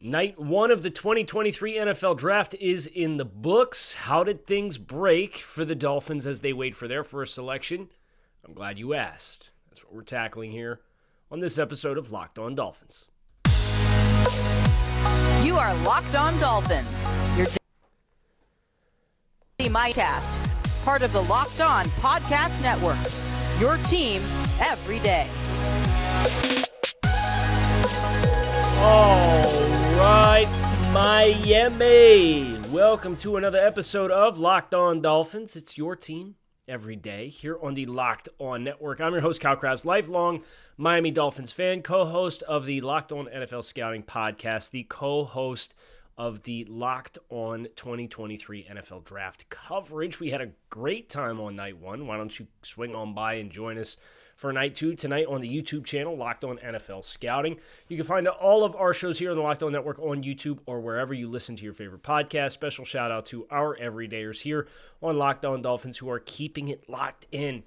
Night one of the 2023 NFL Draft is in the books. How did things break for the Dolphins as they wait for their first selection? I'm glad you asked. That's what we're tackling here on this episode of Locked On Dolphins. You are Locked On Dolphins, your daily MyCast, part of the Locked On Podcast Network, your team every day. All right, Miami. Welcome to another episode of Locked On Dolphins. It's your team every day here on the Locked On Network. I'm your host, Kyle Krabs, lifelong Miami Dolphins fan, co-host of the Locked On NFL Scouting podcast, the co-host of the Locked On 2023 NFL Draft coverage. We had a great time on night one. Why don't you swing on by and join us for night two tonight on the YouTube channel, Locked On NFL Scouting. You can find all of our shows here on the Locked On Network on YouTube or wherever you listen to your favorite podcast. Special shout out to our everydayers here on Locked On Dolphins who are keeping it locked in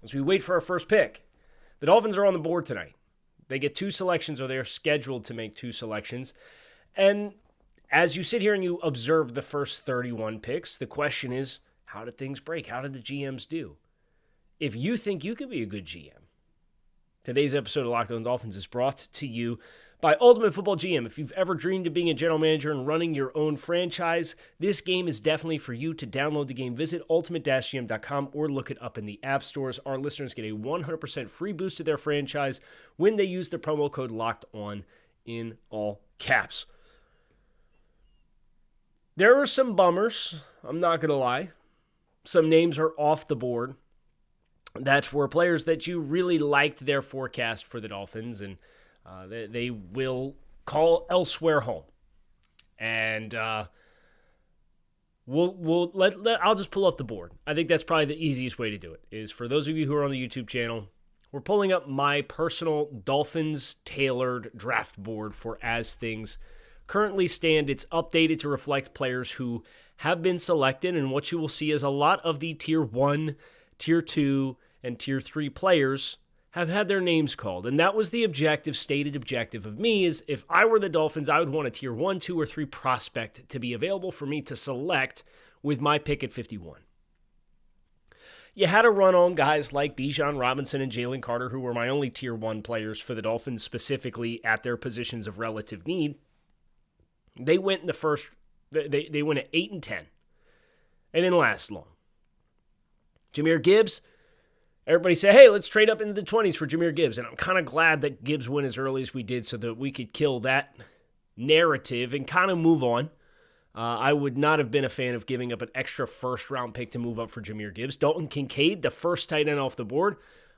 as we wait for our first pick. The Dolphins are on the board tonight. They get two selections, or they are scheduled to make two selections. And as you sit here and you observe the first 31 picks, the question is, how did things break? How did the GMs do? If you think you could be a good GM, today's episode of Locked On Dolphins is brought to you by Ultimate Football GM. If you've ever dreamed of being a general manager and running your own franchise, this game is definitely for you. To download the game, visit ultimate-gm.com or look it up in the app stores. Our listeners get a 100% free boost to their franchise when they use the promo code LOCKEDON in all caps. There are some bummers, I'm not going to lie. Some names are off the board. That were players that you really liked their forecast for the Dolphins, and they will call elsewhere home. And I'll just pull up the board. I think that's probably the easiest way to do it, is for those of you who are on the YouTube channel, we're pulling up my personal Dolphins-tailored draft board for as things currently stand. It's updated to reflect players who have been selected, and what you will see is a lot of the Tier 1, Tier 2, and Tier 3 players have had their names called. And that was the stated objective of me, is if I were the Dolphins, I would want a Tier 1, 2, or 3 prospect to be available for me to select with my pick at 51. You had to run on guys like Bijan Robinson and Jalen Carter, who were my only Tier 1 players for the Dolphins, specifically at their positions of relative need. They went in the first, they went at 8 and 10. They didn't last long. Jahmyr Gibbs, everybody said, hey, let's trade up into the 20s for Jahmyr Gibbs. And I'm kind of glad that Gibbs went as early as we did so that we could kill that narrative and kind of move on. I would not have been a fan of giving up an extra first-round pick to move up for Jahmyr Gibbs. Dalton Kincaid, the first tight end off the board.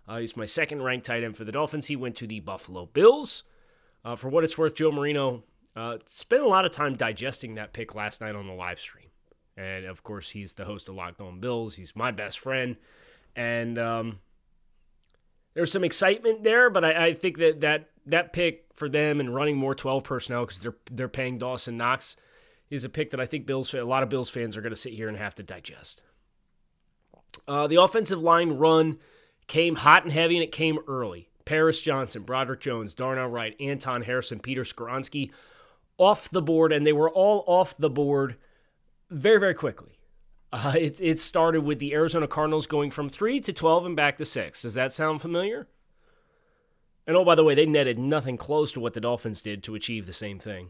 He's my second-ranked tight end for the Dolphins. He went to the Buffalo Bills. For what it's worth, Joe Marino spent a lot of time digesting that pick last night on the live stream. And, of course, he's the host of Locked On Bills. He's my best friend. And there's some excitement there, but I think that pick for them and running more 12 personnel because they're paying Dawson Knox is a pick that I think a lot of Bills fans are going to sit here and have to digest. The offensive line run came hot and heavy, and it came early. Paris Johnson, Broderick Jones, Darnell Wright, Anton Harrison, Peter Skoronski off the board, and they were all off the board very, very quickly. It started with the Arizona Cardinals going from 3 to 12 and back to 6. Does that sound familiar? And oh, by the way, they netted nothing close to what the Dolphins did to achieve the same thing.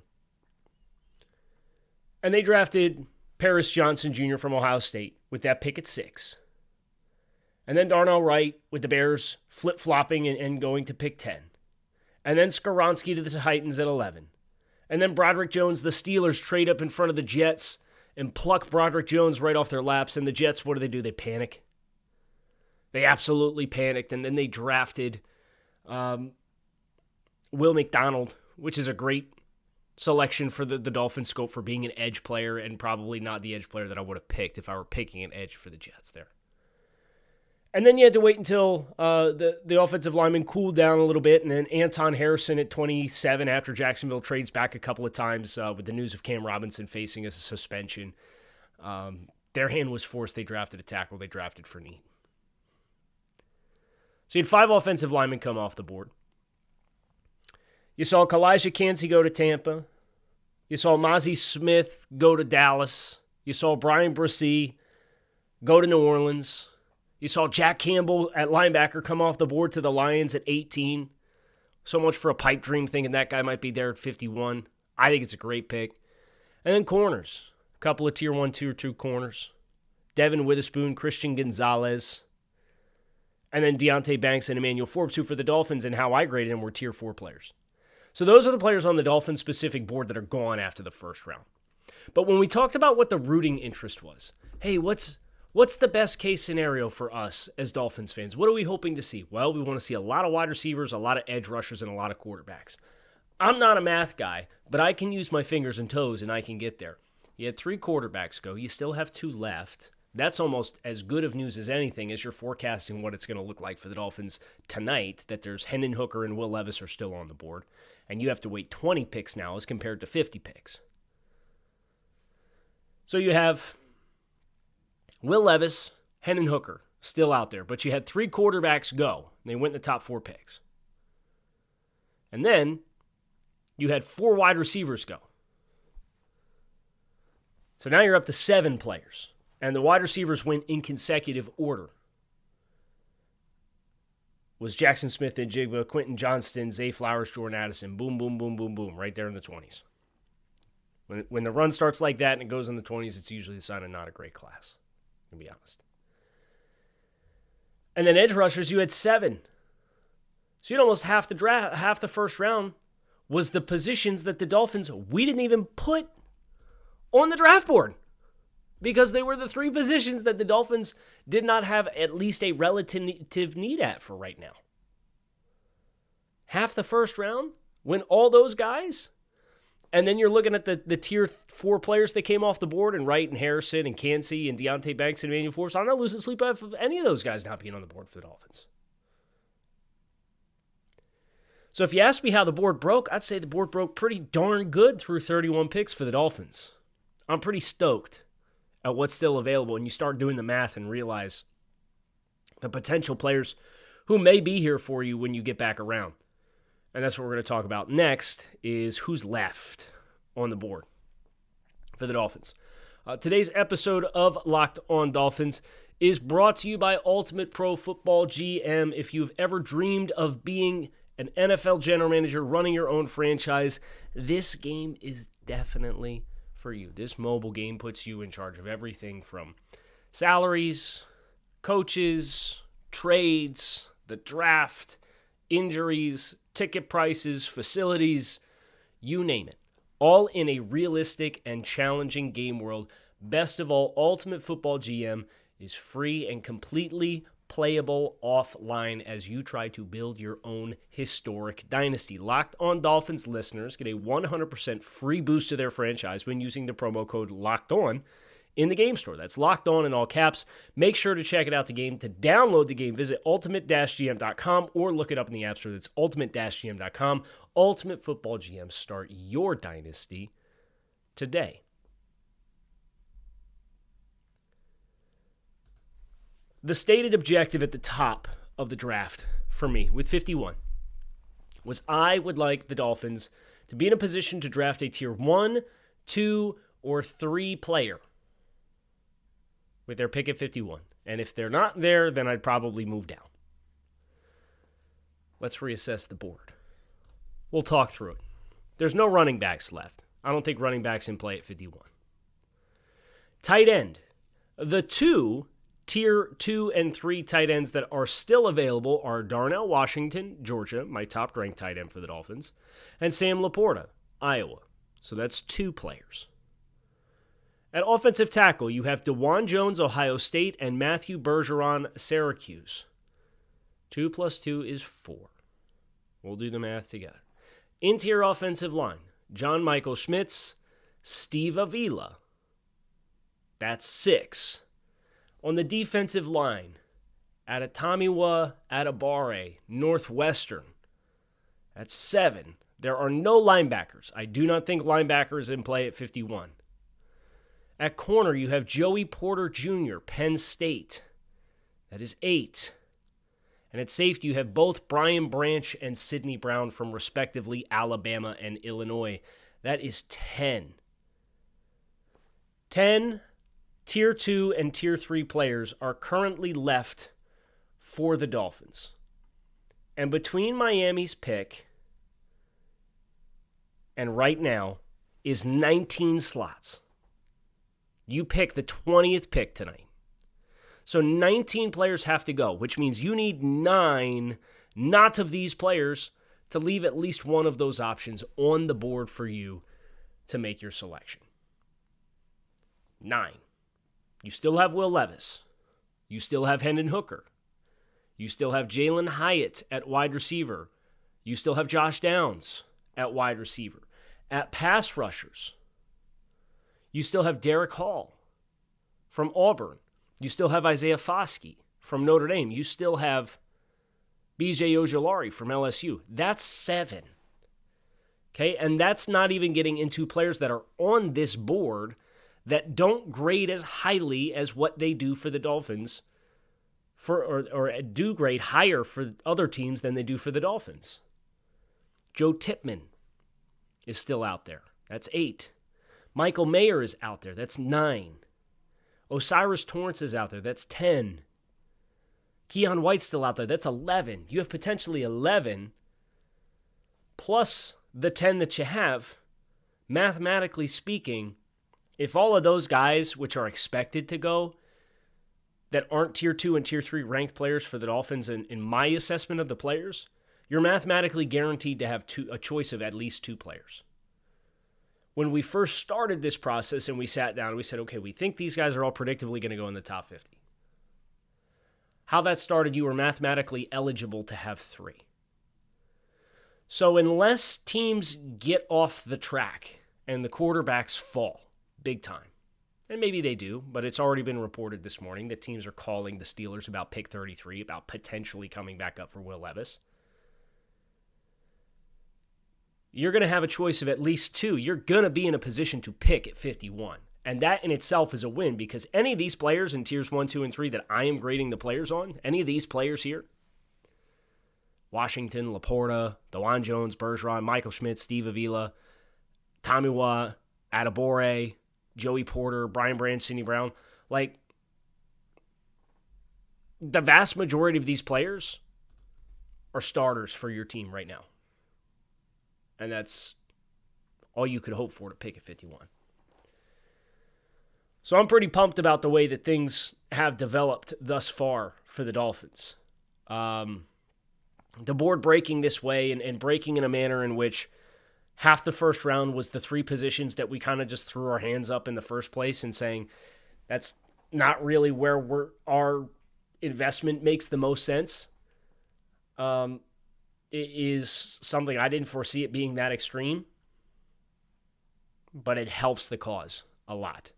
And they drafted Paris Johnson Jr. from Ohio State with that pick at 6. And then Darnell Wright with the Bears flip-flopping and going to pick 10. And then Skoronski to the Titans at 11. And then Broderick Jones, the Steelers trade up in front of the Jets and pluck Broderick Jones right off their laps. And the Jets, what do? They panic. They absolutely panicked. And then they drafted Will McDonald, which is a great selection for the Dolphins' scope for being an edge player, and probably not the edge player that I would have picked if I were picking an edge for the Jets there. And then you had to wait until the offensive lineman cooled down a little bit, and then Anton Harrison at 27 after Jacksonville trades back a couple of times with the news of Cam Robinson facing a suspension. Their hand was forced. They drafted a tackle. They drafted for need. So you had 5 offensive linemen come off the board. You saw Kalijah Kancey go to Tampa. You saw Mozzie Smith go to Dallas. You saw Brian Brissy go to New Orleans. You saw Jack Campbell at linebacker come off the board to the Lions at 18. So much for a pipe dream thinking that guy might be there at 51. I think it's a great pick. And then corners. A couple of tier 1, tier 2 corners. Devin Witherspoon, Christian Gonzalez. And then Deonte Banks and Emmanuel Forbes, who for the Dolphins and how I graded them were tier 4 players. So those are the players on the Dolphins-specific board that are gone after the first round. But when we talked about what the rooting interest was, hey, what's the best case scenario for us as Dolphins fans? What are we hoping to see? Well, we want to see a lot of wide receivers, a lot of edge rushers, and a lot of quarterbacks. I'm not a math guy, but I can use my fingers and toes, and I can get there. You had 3 quarterbacks go. You still have 2 left. That's almost as good of news as anything as you're forecasting what it's going to look like for the Dolphins tonight, that there's Hendon Hooker and Will Levis are still on the board. And you have to wait 20 picks now as compared to 50 picks. So you have Will Levis, Hendon Hooker still out there, but you had 3 quarterbacks go. They went in the top 4 picks. And then you had 4 wide receivers go. So now you're up to 7 players. And the wide receivers went in consecutive order. Was Jackson Smith and Jigba, Quentin Johnston, Zay Flowers, Jordan Addison. Boom, boom, boom, boom, boom. Right there in the 20s. When the run starts like that and it goes in the 20s, it's usually the sign of not a great class. To be honest. And then edge rushers, you had 7. So you had almost half the first round was the positions that the Dolphins, we didn't even put on the draft board. Because they were the 3 positions that the Dolphins did not have at least a relative need at for right now. Half the first round, when all those guys, and then you're looking at the tier 4 players that came off the board, and Wright and Harrison and Cansey and Deonte Banks and Emmanuel Forbes. I'm not losing sleep of any of those guys not being on the board for the Dolphins. So if you ask me how the board broke, I'd say the board broke pretty darn good through 31 picks for the Dolphins. I'm pretty stoked at what's still available, and you start doing the math and realize the potential players who may be here for you when you get back around. And that's what we're going to talk about next, is who's left on the board for the Dolphins. Today's episode of Locked On Dolphins is brought to you by Ultimate Pro Football GM. If you've ever dreamed of being an NFL general manager, running your own franchise, this game is definitely for you. This mobile game puts you in charge of everything from salaries, coaches, trades, the draft, injuries, ticket prices, facilities, you name it. All in a realistic and challenging game world. Best of all, Ultimate Football GM is free and completely playable offline as you try to build your own historic dynasty. Locked On Dolphins listeners get a 100% free boost to their franchise when using the promo code Locked On in the game store. That's Locked On in all caps. Make sure to check it out the game. To download the game, visit ultimate-gm.com or look it up in the App Store. That's ultimate-gm.com. Ultimate Football GM. Start your dynasty today. The stated objective at the top of the draft for me with 51 was I would like the Dolphins to be in a position to draft a tier 1, 2, or 3 player with their pick at 51. And if they're not there, then I'd probably move down. Let's reassess the board. We'll talk through it. There's no running backs left. I don't think running backs in play at 51. Tight end. The 2 Tier 2 and 3 tight ends that are still available are Darnell Washington, Georgia, my top-ranked tight end for the Dolphins, and Sam Laporta, Iowa. So that's 2 players. At offensive tackle, you have DeJuan Jones, Ohio State, and Matthew Bergeron, Syracuse. 2 plus 2 is 4. We'll do the math together. Interior offensive line, John Michael Schmitz, Steve Avila. That's 6. On the defensive line, Adetomiwa Adebawore, Northwestern. That's 7. There are no linebackers. I do not think linebacker is in play at 51. At corner, you have Joey Porter Jr., Penn State. That is 8. And at safety, you have both Brian Branch and Sidney Brown from respectively Alabama and Illinois. That is 10. 10 Tier 2 and Tier 3 players are currently left for the Dolphins. And between Miami's pick and right now is 19 slots. You pick the 20th pick tonight. So 19 players have to go, which means you need 9 not of these players to leave at least one of those options on the board for you to make your selection. 9. You still have Will Levis. You still have Hendon Hooker. You still have Jalen Hyatt at wide receiver. You still have Josh Downs at wide receiver. At pass rushers, you still have Derek Hall from Auburn. You still have Isaiah Foskey from Notre Dame. You still have B.J. Ojolari from LSU. That's 7. Okay, and that's not even getting into players that are on this board that don't grade as highly as what they do for the Dolphins, or do grade higher for other teams than they do for the Dolphins. Joe Tippmann is still out there. That's 8. Michael Mayer is out there. That's 9. Osiris Torrance is out there. That's 10. Keon White's still out there. That's 11. You have potentially 11 plus the 10 that you have. Mathematically speaking, if all of those guys, which are expected to go, that aren't Tier 2 and Tier 3 ranked players for the Dolphins, in my assessment of the players, you're mathematically guaranteed to have a choice of at least 2 players. When we first started this process and we sat down, we said, okay, we think these guys are all predictably going to go in the top 50. How that started, you were mathematically eligible to have 3. So unless teams get off the track and the quarterbacks fall big time, and maybe they do, but it's already been reported this morning that teams are calling the Steelers about pick 33, about potentially coming back up for Will Levis. You're going to have a choice of at least 2. You're going to be in a position to pick at 51. And that in itself is a win, because any of these players in tiers 1, 2, and 3 that I am grading the players on, any of these players here, Washington, Laporta, DeJuan Jones, Bergeron, Michael Schmidt, Steve Avila, Tamiwa, Adebore, Joey Porter, Brian Branch, Sidney Brown, like, the vast majority of these players are starters for your team right now. And that's all you could hope for to pick at 51. So I'm pretty pumped about the way that things have developed thus far for the Dolphins. The board breaking this way and breaking in a manner in which half the first round was the 3 positions that we kind of just threw our hands up in the first place and saying that's not really where our investment makes the most sense. It is something I didn't foresee it being that extreme, but it helps the cause a lot.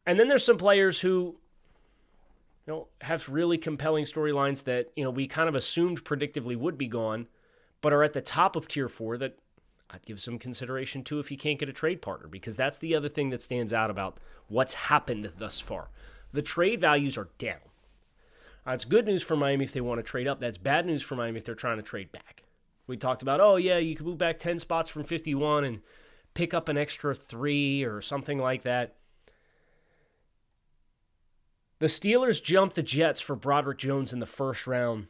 And then there's some players who, have really compelling storylines that, we kind of assumed predictively would be gone, but are at the top of tier 4 that I'd give some consideration to if you can't get a trade partner, because that's the other thing that stands out about what's happened thus far. The trade values are down. It's good news for Miami if they want to trade up. That's bad news for Miami if they're trying to trade back. We talked about, you can move back 10 spots from 51 and pick up an extra 3 or something like that. The Steelers jumped the Jets for Broderick Jones in the first round,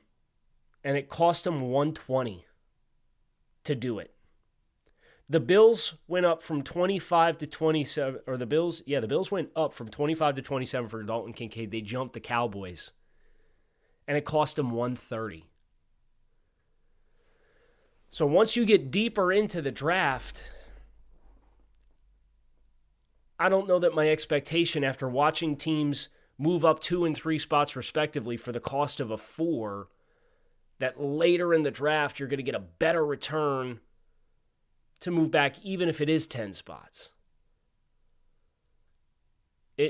and it cost them $120 to do it. The Bills went up from 25 to 27, or the Bills went up from 25 to 27 for Dalton Kincaid. They jumped the Cowboys, and it cost them $130. So once you get deeper into the draft, I don't know that my expectation after watching teams move up 2 and 3 spots respectively for the cost of a 4, that later in the draft you're going to get a better return to move back even if it is 10 spots.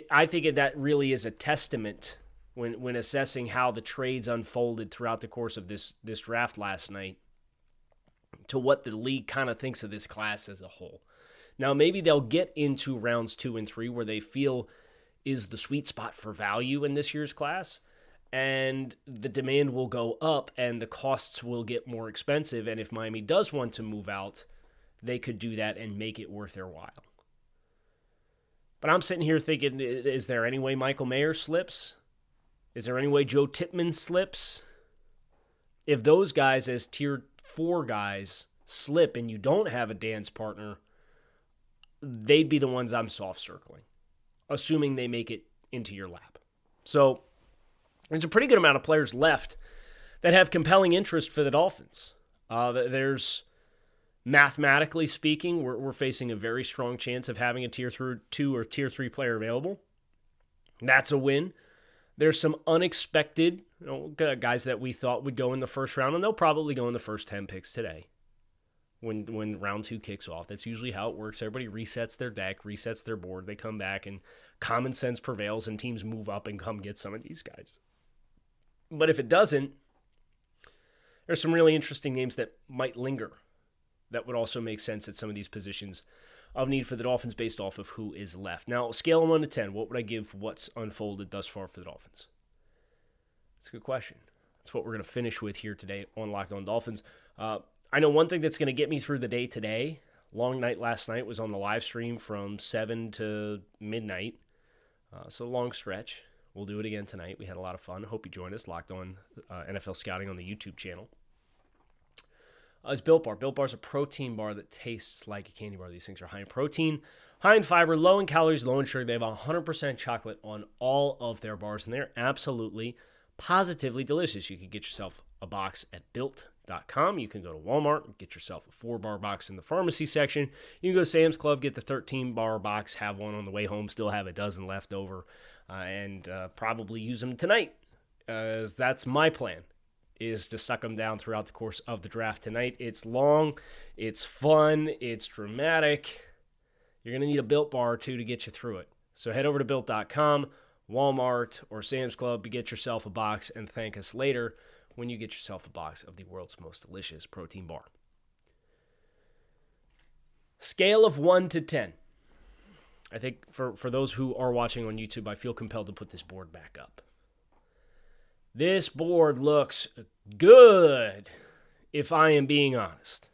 I think that really is a testament when assessing how the trades unfolded throughout the course of this draft last night to what the league kind of thinks of this class as a whole. Now, maybe they'll get into rounds 2 and 3 where they feel is the sweet spot for value in this year's class, and the demand will go up and the costs will get more expensive. And if Miami does want to move out, they could do that and make it worth their while. But I'm sitting here thinking, is there any way Michael Mayer slips? Is there any way Joe Tippmann slips? If those guys as tier 4 guys slip and you don't have a dance partner, they'd be the ones I'm soft circling, assuming they make it into your lap. So there's a pretty good amount of players left that have compelling interest for the Dolphins. There's, mathematically speaking, we're facing a very strong chance of having a tier 2 or tier 3 player available. That's a win. There's some unexpected guys that we thought would go in the first round, and they'll probably go in the first 10 picks today when round 2 kicks off. That's usually how it works. Everybody resets their deck, resets their board. They come back, and common sense prevails, and teams move up and come get some of these guys. But if it doesn't, there's some really interesting names that might linger that would also make sense at some of these positions of need for the Dolphins based off of who is left. Now, scale of 1 to 10, what would I give what's unfolded thus far for the Dolphins? That's a good question. That's what we're going to finish with here today on Locked On Dolphins. I know one thing that's going to get me through the day today, long night last night, was on the live stream from 7 to midnight. So long stretch. We'll do it again tonight. We had a lot of fun. Hope you joined us. Locked On NFL Scouting on the YouTube channel. It's Built Bar. Built Bar is a protein bar that tastes like a candy bar. These things are high in protein, high in fiber, low in calories, low in sugar. They have 100% chocolate on all of their bars, and they're absolutely, positively delicious. You can get yourself a box at Built.com. You can go to Walmart and get yourself a 4-bar box in the pharmacy section. You can go to Sam's Club, get the 13-bar box, have one on the way home, still have a dozen left over, and probably use them tonight. That's my plan, is to suck them down throughout the course of the draft tonight. It's long, it's fun, it's dramatic. You're going to need a Built Bar or two to get you through it. So head over to Built.com, Walmart, or Sam's Club to get yourself a box and thank us later when you get yourself a box of the world's most delicious protein bar. Scale of 1 to 10. I think for those who are watching on YouTube, I feel compelled to put this board back up. This board looks good, if I am being honest.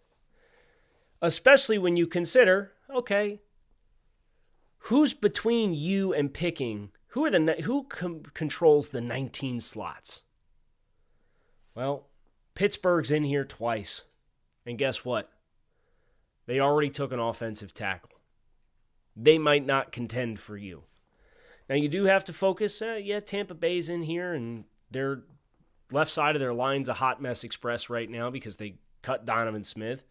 Especially when you consider, okay, who's between you and picking? Who controls the 19 slots? Well, Pittsburgh's in here twice. And guess what? They already took an offensive tackle. They might not contend for you. Now, you do have to focus. Tampa Bay's in here, and their left side of their line's a hot mess express right now because they cut Donovan Smith.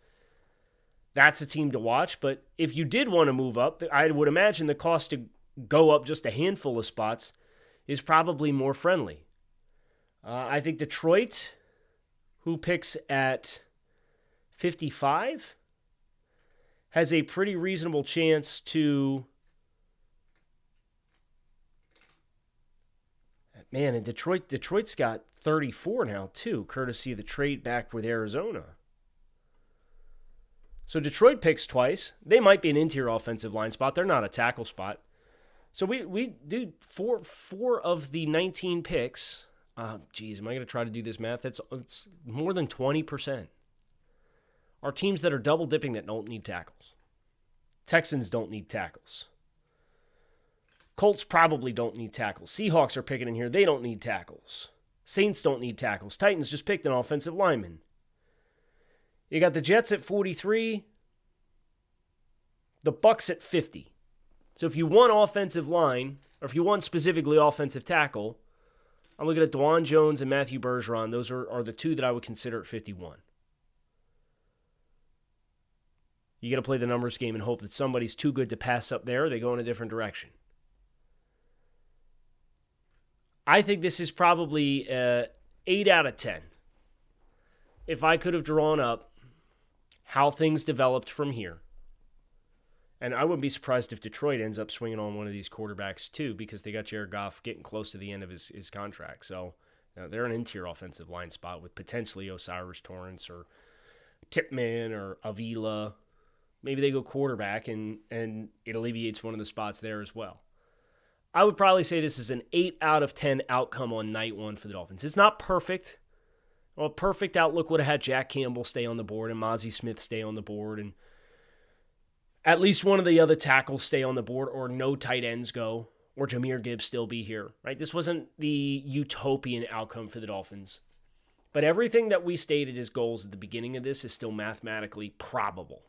That's a team to watch. But if you did want to move up, I would imagine the cost to go up just a handful of spots is probably more friendly. I think Detroit, who picks at 55, has a pretty reasonable chance to... Man, and Detroit's got 34 now, too, courtesy of the trade back with Arizona. So Detroit picks twice. They might be an interior offensive line spot. They're not a tackle spot. So we do four of the 19 picks. Am I going to try to do this math? It's more than 20%. Are teams that are double dipping that don't need tackles. Texans don't need tackles. Colts probably don't need tackles. Seahawks are picking in here. They don't need tackles. Saints don't need tackles. Titans just picked an offensive lineman. You got the Jets at 43. The Bucs at 50. So if you want offensive line, or if you want specifically offensive tackle, I'm looking at Dwan Jones and Matthew Bergeron. Those are the two that I would consider at 51. You got to play the numbers game and hope that somebody's too good to pass up there, or they go in a different direction. I think this is probably 8 out of 10. If I could have drawn up how things developed from here, and I wouldn't be surprised if Detroit ends up swinging on one of these quarterbacks too, because they got Jared Goff getting close to the end of his contract. So they're an interior offensive line spot with potentially Osiris Torrance or Tippmann or Avila. Maybe they go quarterback, and it alleviates one of the spots there as well. I would probably say this is an 8 out of 10 outcome on night one for the Dolphins. It's not perfect. Well, a perfect outlook would have had Jack Campbell stay on the board and Mozzie Smith stay on the board and at least one of the other tackles stay on the board, or no tight ends go, or Jahmyr Gibbs still be here, right? This wasn't the utopian outcome for the Dolphins. But everything that we stated as goals at the beginning of this is still mathematically probable.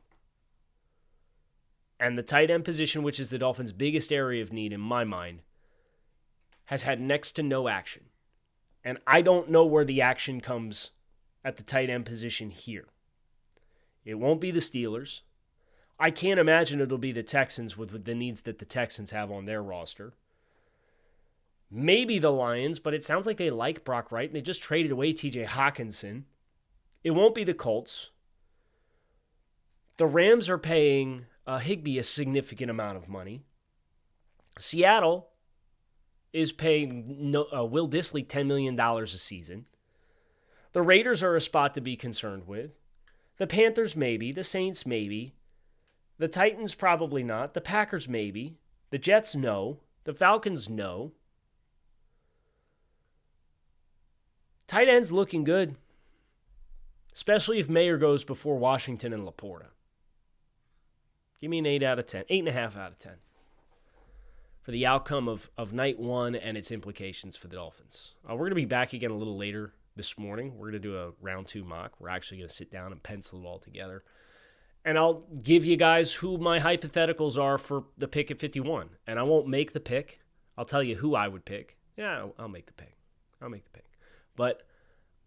And the tight end position, which is the Dolphins' biggest area of need in my mind, has had next to no action. And I don't know where the action comes at the tight end position here. It won't be the Steelers. I can't imagine it'll be the Texans with the needs that the Texans have on their roster. Maybe the Lions, but it sounds like they like Brock Wright, and they just traded away TJ Hawkinson. It won't be the Colts. The Rams are paying Higbee a significant amount of money. Seattle is paying Will Dissly $10 million a season. The Raiders are a spot to be concerned with. The Panthers, maybe. The Saints, maybe. The Titans, probably not. The Packers, maybe. The Jets, no. The Falcons, no. Tight end's looking good, especially if Mayer goes before Washington and Laporta. Give me an 8 out of 10, 8.5 out of 10 for the outcome of night one and its implications for the Dolphins. We're going to be back again a little later this morning. We're going to do a round 2 mock. We're actually going to sit down and pencil it all together. And I'll give you guys who my hypotheticals are for the pick at 51. And I won't make the pick. I'll tell you who I would pick. Yeah, I'll make the pick. But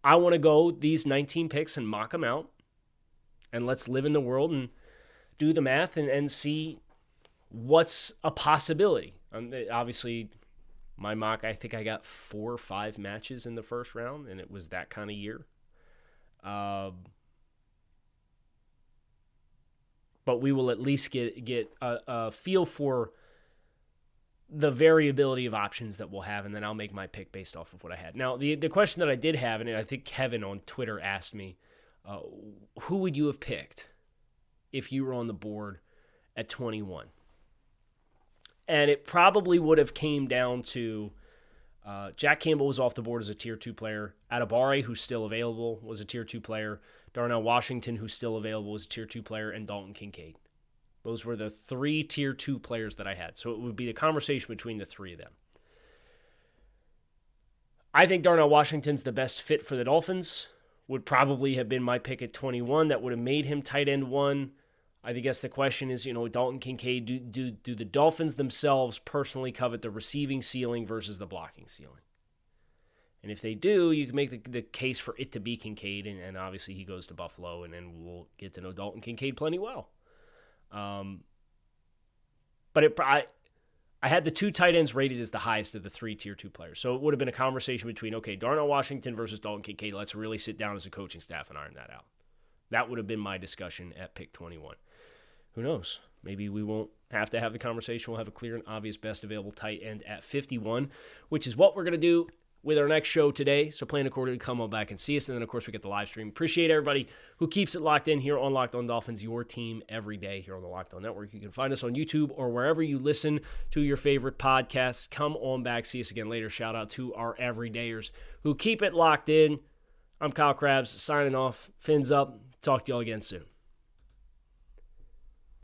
I want to go these 19 picks and mock them out. And let's live in the world and do the math and see what's a possibility. Obviously, my mock, I think I got 4 or 5 matches in the first round, and it was that kind of year. But we will at least get a feel for the variability of options that we'll have, and then I'll make my pick based off of what I had. Now, the question that I did have, and I think Kevin on Twitter asked me, who would you have picked if you were on the board at 21? And it probably would have came down to Jack Campbell was off the board as a Tier 2 player. Adebawore, who's still available, was a Tier 2 player. Darnell Washington, who's still available, was a Tier 2 player. And Dalton Kincaid. Those were the 3 Tier 2 players that I had. So it would be the conversation between the 3 of them. I think Darnell Washington's the best fit for the Dolphins. Would probably have been my pick at 21. That would have made him tight end 1. I guess the question is, Dalton Kincaid, do the Dolphins themselves personally covet the receiving ceiling versus the blocking ceiling? And if they do, you can make the case for it to be Kincaid, and obviously he goes to Buffalo, and then we'll get to know Dalton Kincaid plenty well. But I had the 2 tight ends rated as the highest of the 3 Tier 2 players. So it would have been a conversation between, okay, Darnell Washington versus Dalton Kincaid. Let's really sit down as a coaching staff and iron that out. That would have been my discussion at pick 21. Who knows? Maybe we won't have to have the conversation. We'll have a clear and obvious best available tight end at 51, which is what we're going to do with our next show today. So plan accordingly, come on back and see us. And then, of course, we get the live stream. Appreciate everybody who keeps it locked in here on Locked On Dolphins, your team every day here on the Locked On Network. You can find us on YouTube or wherever you listen to your favorite podcasts. Come on back. See us again later. Shout out to our everydayers who keep it locked in. I'm Kyle Krabs signing off. Fins up. Talk to y'all again soon.